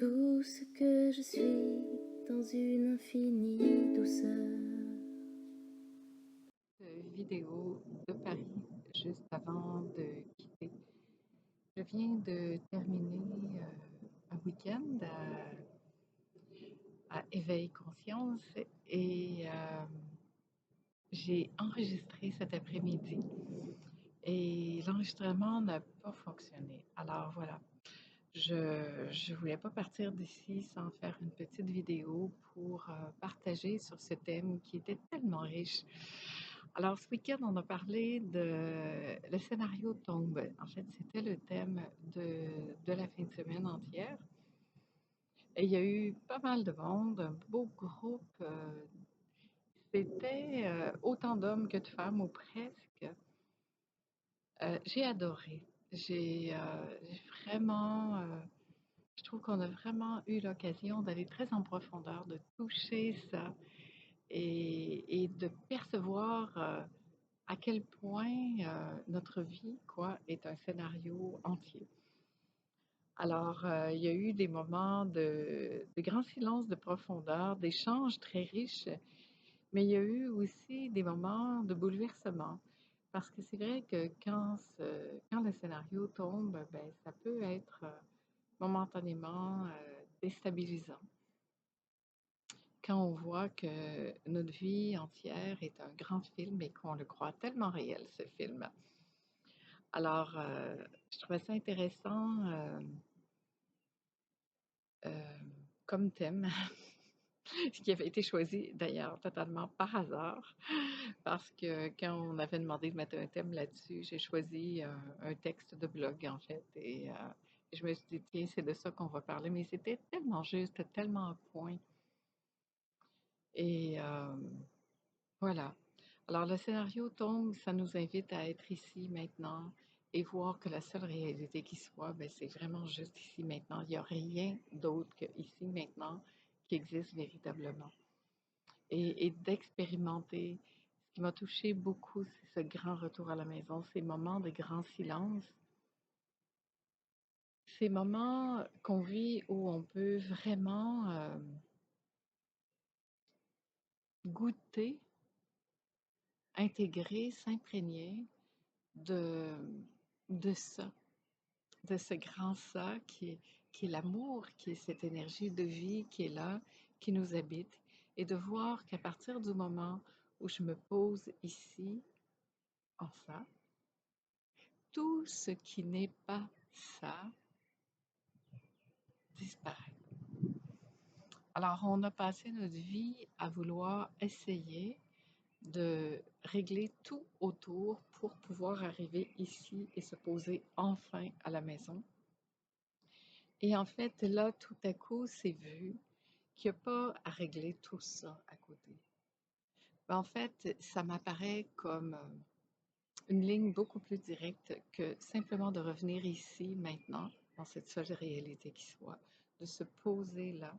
tout ce que je suis dans une infinie douceur. Vidéo de Paris juste avant de quitter. Je viens de terminer un week-end à Éveil Conscience et j'ai enregistré cet après-midi et l'enregistrement n'a pas fonctionné. Alors voilà, je voulais pas partir d'ici sans faire une petite vidéo pour partager sur ce thème qui était tellement riche. Alors, ce week-end, on a parlé de le scénario tombe. En fait, c'était le thème de la fin de semaine entière. Et il y a eu pas mal de monde, un beau groupe. C'était autant d'hommes que de femmes, ou presque. J'ai adoré. J'ai vraiment, je trouve qu'on a vraiment eu l'occasion d'aller très en profondeur, de toucher ça et de percevoir à quel point notre vie, quoi, est un scénario entier. Alors, il y a eu des moments de grand silence, de profondeur, d'échanges très riches, mais il y a eu aussi des moments de bouleversement. Parce que c'est vrai que quand le scénario tombe, ben, ça peut être momentanément déstabilisant. Quand on voit que notre vie entière est un grand film et qu'on le croit tellement réel, ce film. Alors, je trouvais ça intéressant comme thème, ce qui avait été choisi d'ailleurs totalement par hasard, parce que quand on avait demandé de mettre un thème là-dessus, j'ai choisi un texte de blog en fait, et je me suis dit, tiens, c'est de ça qu'on va parler, mais c'était tellement juste, tellement à point. Et voilà. Alors, le scénario tombe, ça nous invite à être ici maintenant et voir que la seule réalité qui soit, ben, c'est vraiment juste ici maintenant. Il n'y a rien d'autre que ici maintenant qui existe véritablement. Et d'expérimenter. Ce qui m'a touché beaucoup, c'est ce grand retour à la maison, ces moments de grand silence, ces moments qu'on vit où on peut vraiment goûter, intégrer, s'imprégner de, de ça, de ce grand ça qui est l'amour, qui est cette énergie de vie qui est là, qui nous habite, et de voir qu'à partir du moment où je me pose ici, en ça, tout ce qui n'est pas ça disparaît. Alors, on a passé notre vie à vouloir essayer de régler tout autour pour pouvoir arriver ici et se poser enfin à la maison. Et en fait, là, tout à coup, c'est vu qu'il n'y a pas à régler tout ça à côté. Ben, en fait, ça m'apparaît comme une ligne beaucoup plus directe que simplement de revenir ici, maintenant, dans cette seule réalité qui soit, de se poser là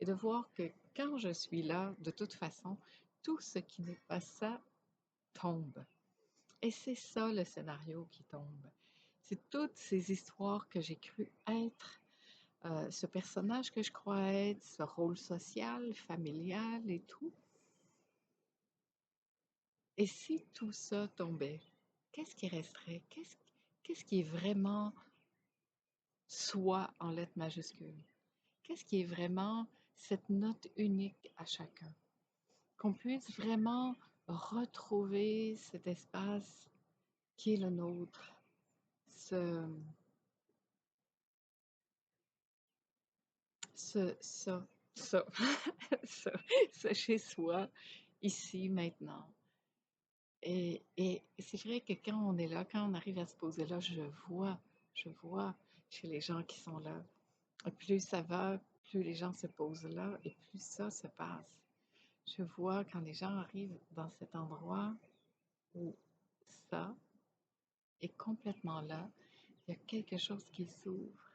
et de voir que quand je suis là, de toute façon, tout ce qui n'est pas ça tombe. Et c'est ça le scénario qui tombe. C'est toutes ces histoires que j'ai cru être, ce personnage que je crois être, ce rôle social, familial et tout. Et si tout ça tombait, qu'est-ce qui resterait? Qu'est-ce qui est vraiment soi en lettres majuscules? Qu'est-ce qui est vraiment cette note unique à chacun? Qu'on puisse vraiment retrouver cet espace qui est le nôtre, ce, ce, ça, ça, ça, ce chez soi, ici, maintenant. Et c'est vrai que quand on est là, quand on arrive à se poser là, je vois chez les gens qui sont là. Et plus ça va, plus les gens se posent là et plus ça se passe. Je vois quand les gens arrivent dans cet endroit où ça est complètement là, il y a quelque chose qui s'ouvre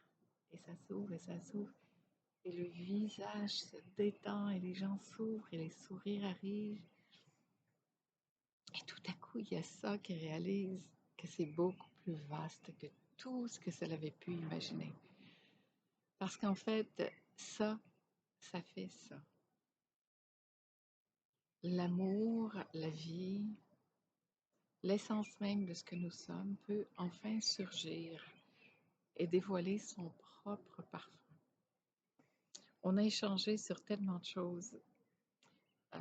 et ça s'ouvre et ça s'ouvre. Et le visage se détend et les gens s'ouvrent et les sourires arrivent. Et tout à coup, il y a ça qui réalise que c'est beaucoup plus vaste que tout ce que ça avait pu imaginer. Parce qu'en fait, ça fait ça. L'amour, la vie, l'essence même de ce que nous sommes peut enfin surgir et dévoiler son propre parfum. On a échangé sur tellement de choses. Euh,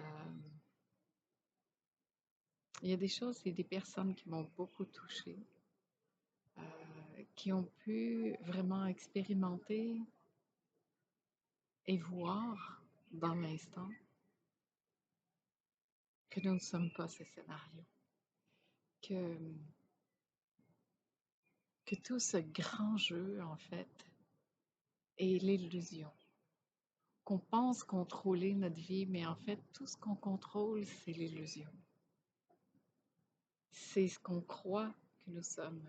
il y a des choses et des personnes qui m'ont beaucoup touchée, qui ont pu vraiment expérimenter et voir dans l'instant que nous ne sommes pas ces scénarios, que, que tout ce grand jeu, en fait, est l'illusion. Qu'on pense contrôler notre vie, mais en fait, tout ce qu'on contrôle, c'est l'illusion. C'est ce qu'on croit que nous sommes,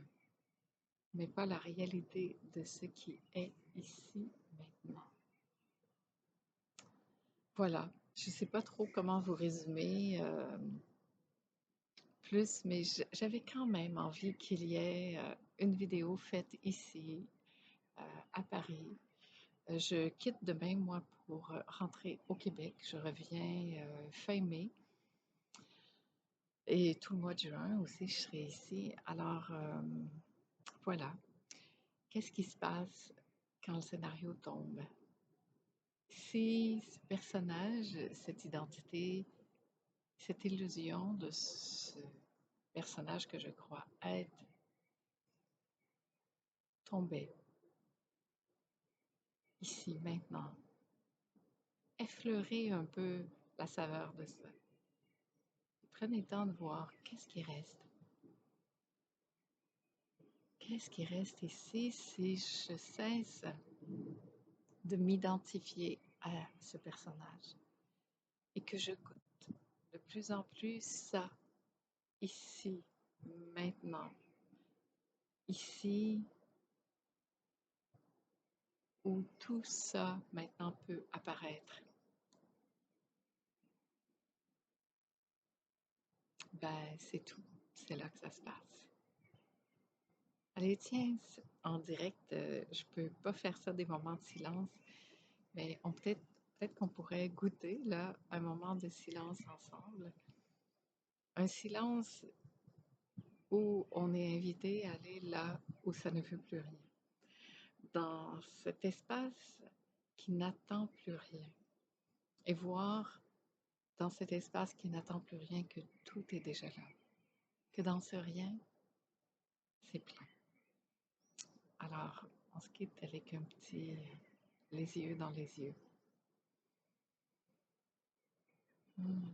mais pas la réalité de ce qui est ici, maintenant. Voilà, je ne sais pas trop comment vous résumer plus, mais j'avais quand même envie qu'il y ait une vidéo faite ici, à Paris. Je quitte demain, moi, pour rentrer au Québec. Je reviens fin mai. Et tout le mois de juin aussi, je serai ici. Alors, voilà. Qu'est-ce qui se passe quand le scénario tombe? Si ce personnage, cette identité, cette illusion de ce personnage que je crois être tombait ici, maintenant, effleurer un peu la saveur de ça. Prenez le temps de voir qu'est-ce qui reste. Qu'est-ce qui reste ici si je cesse de m'identifier à ce personnage et que je goûte de plus en plus ça, ici, maintenant, ici, où tout ça maintenant peut apparaître. Ben, c'est tout. C'est là que ça se passe. Allez, tiens, en direct, je peux pas faire ça des moments de silence, mais peut-être qu'on pourrait goûter là un moment de silence ensemble. Un silence où on est invité à aller là où ça ne veut plus rien. Dans cet espace qui n'attend plus rien. Et voir dans cet espace qui n'attend plus rien que tout est déjà là. Que dans ce rien, c'est plein. Alors, on se quitte avec un petit les yeux dans les yeux. Hmm.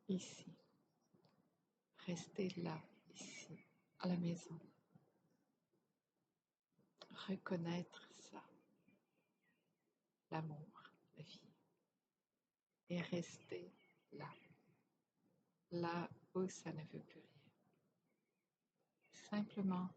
Ici. Restez là, ici, à la maison. Reconnaître ça, l'amour, la vie. Et rester là, là où ça ne veut plus rien. Simplement